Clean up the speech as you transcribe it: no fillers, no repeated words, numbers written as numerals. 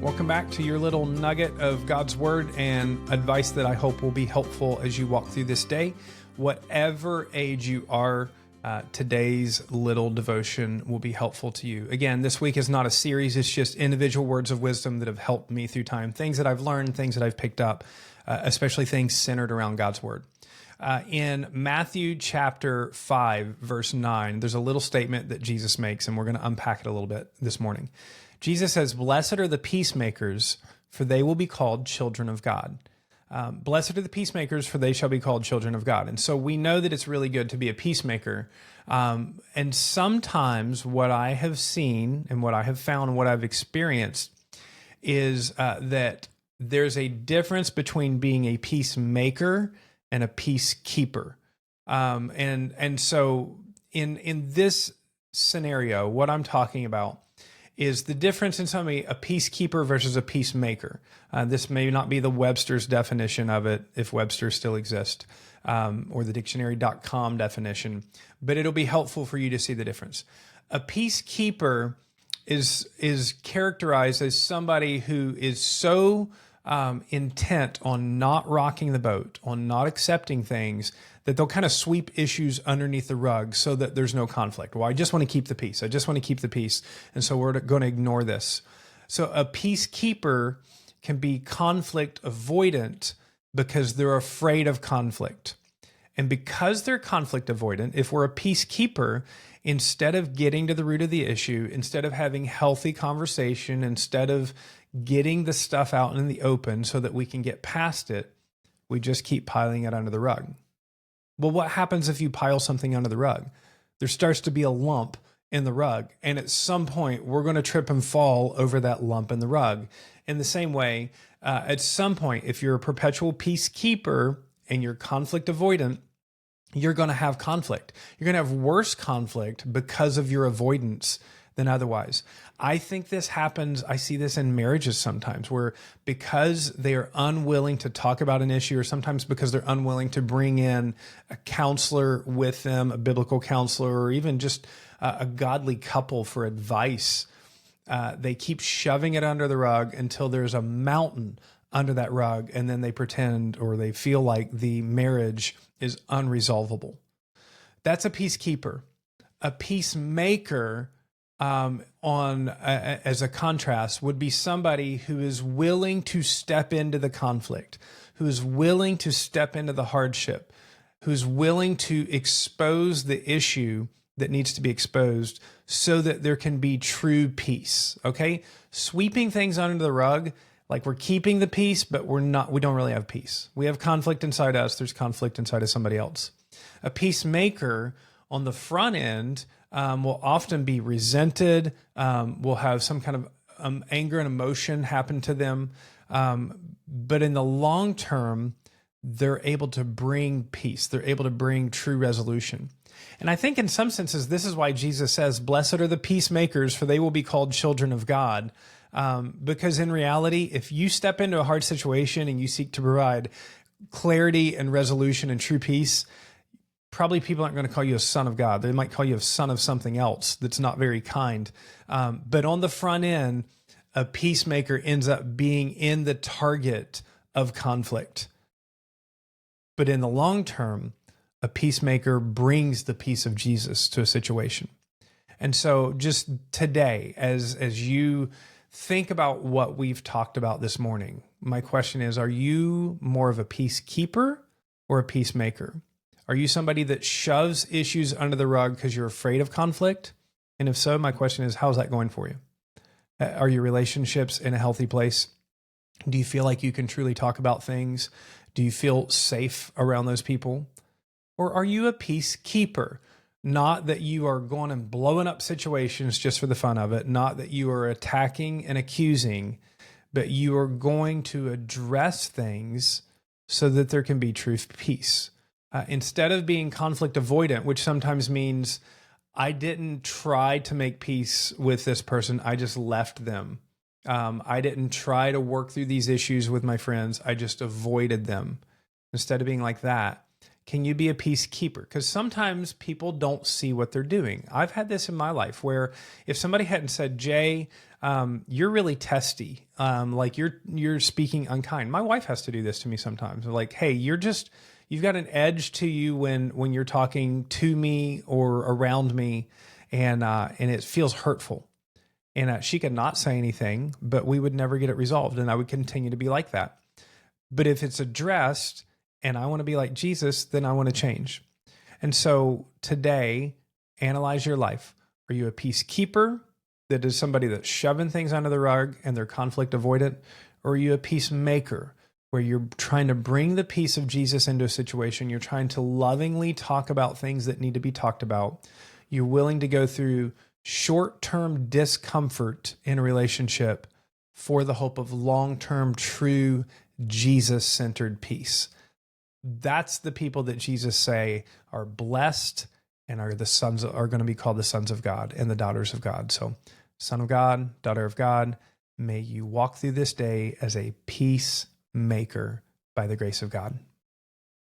Welcome back to your little nugget of God's Word and advice that I hope will be helpful as you walk through this day. Whatever age you are, today's little devotion will be helpful to you. Again, this week is not a series. It's just individual words of wisdom that have helped me through time, things that I've learned, things that I've picked up, especially things centered around God's Word. In Matthew chapter 5, verse 9, there's a little statement that Jesus makes, and we're going to unpack it a little bit this morning. Jesus says, "Blessed are the peacemakers, for they will be called children of God." Blessed are the peacemakers, for they shall be called children of God. And so we know that it's really good to be a peacemaker. And sometimes what I have seen and what I have found and what I've experienced is that there's a difference between being a peacemaker and a peacekeeper. And so in this scenario, what I'm talking about is the difference in somebody, a peacekeeper versus a peacemaker. This may not be the Webster's definition of it, if Webster still exists, or the dictionary.com definition, but it'll be helpful for you to see the difference. A peacekeeper is characterized as somebody who is so intent on not rocking the boat, on not accepting things, that they'll kind of sweep issues underneath the rug so that there's no conflict. Well, I just want to keep the peace. I just want to keep the peace. And so we're going to ignore this. So a peacekeeper can be conflict avoidant because they're afraid of conflict. And because they're conflict avoidant, if we're a peacekeeper, instead of getting to the root of the issue, instead of having healthy conversation, instead of getting the stuff out in the open so that we can get past it, we just keep piling it under the rug. Well, what happens if you pile something under the rug? There starts to be a lump in the rug, and at some point, we're going to trip and fall over that lump in the rug. In the same way, at some point, if you're a perpetual peacekeeper and you're conflict avoidant, you're going to have conflict. You're going to have worse conflict because of your avoidance than otherwise. I think this happens, I see this in marriages sometimes, where because they are unwilling to talk about an issue, or sometimes because they're unwilling to bring in a counselor with them, a biblical counselor, or even just a godly couple for advice, they keep shoving it under the rug until there's a mountain under that rug, and then they pretend or they feel like the marriage is unresolvable. That's a peacekeeper. A peacemaker, as a contrast, would be somebody who is willing to step into the conflict, who is willing to step into the hardship, who's willing to expose the issue that needs to be exposed so that there can be true peace. Okay? Sweeping things under the rug, like we're keeping the peace, but we don't really have peace. We have conflict inside us. There's conflict inside of somebody else. A peacemaker on the front end will often be resented, will have some kind of anger and emotion happen to them. But in the long term, they're able to bring peace. They're able to bring true resolution. And I think in some senses, this is why Jesus says, "Blessed are the peacemakers, for they will be called children of God." Because in reality, if you step into a hard situation and you seek to provide clarity and resolution and true peace, probably people aren't going to call you a son of God. They might call you a son of something else that's not very kind. But on the front end, a peacemaker ends up being in the target of conflict. But in the long term, a peacemaker brings the peace of Jesus to a situation. And so just today, as you think about what we've talked about this morning, my question is, are you more of a peacekeeper or a peacemaker? Are you somebody that shoves issues under the rug because you're afraid of conflict? And if so, my question is, how's that going for you? Are your relationships in a healthy place? Do you feel like you can truly talk about things? Do you feel safe around those people? Or are you a peacekeeper? Not that you are going and blowing up situations just for the fun of it, not that you are attacking and accusing, but you are going to address things so that there can be true peace. Instead of being conflict avoidant, which sometimes means I didn't try to make peace with this person, I just left them. I didn't try to work through these issues with my friends, I just avoided them. Instead of being like that, can you be a peacekeeper? Because sometimes people don't see what they're doing. I've had this in my life where if somebody hadn't said, "Jay, You're really testy. Like you're speaking unkind. My wife has to do this to me sometimes. Like, hey, you've got an edge to you when you're talking to me or around me, and it feels hurtful. And she could not say anything, but we would never get it resolved, and I would continue to be like that. But if it's addressed and I want to be like Jesus, then I want to change. And so today, analyze your life. Are you a peacekeeper that is somebody that's shoving things under the rug and they're conflict avoidant? Or are you a peacemaker where you're trying to bring the peace of Jesus into a situation? You're trying to lovingly talk about things that need to be talked about. You're willing to go through short-term discomfort in a relationship for the hope of long-term, true, Jesus-centered peace. That's the people that Jesus say are blessed and are going to be called the sons of God and the daughters of God. So, son of God, daughter of God, may you walk through this day as a peacemaker by the grace of God.